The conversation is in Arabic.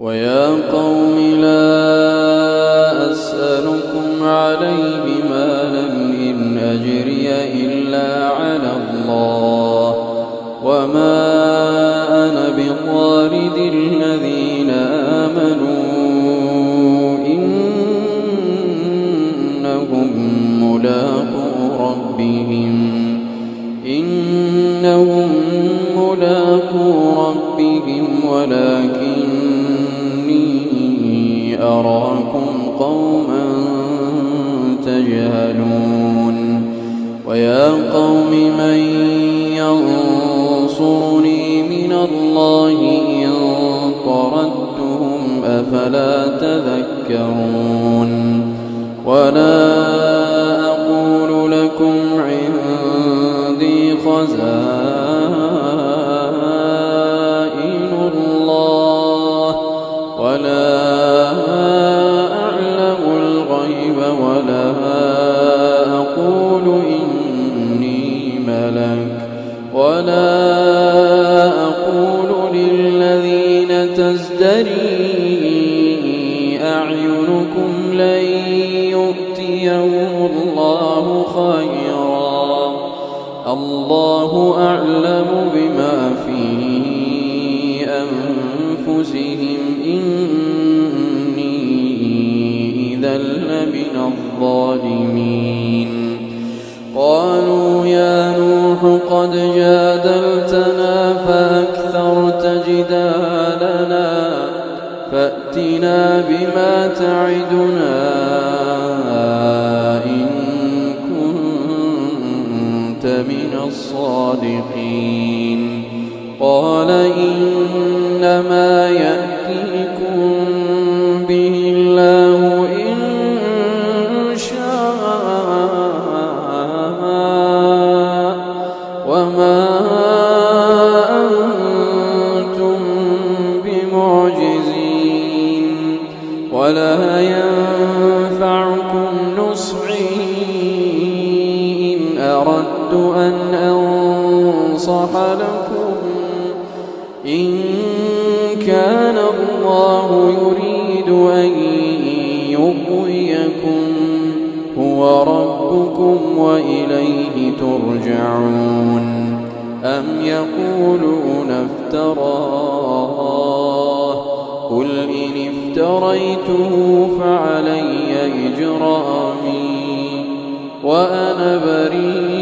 ويا قوم لا أسألكم عليه مالا إن أجري إلا على الله وما أنا بطارد الذين آمنوا إنهم ملاقو ربهم ولكني أراكم قوما تجهلون ويا قوم من ينصرني من الله إن طردتهم أفلا تذكرون ولا أقول لكم عندي خزائن الله ولا أعلم الغيب ولا أقول إني ملك ولا أقول للذين تزدري أعينكم لن يؤتيهم الله خيرا الله أعلم بما في أنفسهم إني إذا لمن الظالمين قالوا يا نوح قد جادلتنا فأكثرت جدالنا فأتنا بما تعدنا إن كنت من الصادقين قال إنما يأتيكم به الله إن شاء وما أنتم بمعجزين ولا ينفعكم نصحي إن أردت أن أنصح لكم إن كان الله يريد أن يغويكم هو ربكم وإليه ترجعون أم يقولون افتراه قل إن افتريته فعلي إجرامي وأنا بريء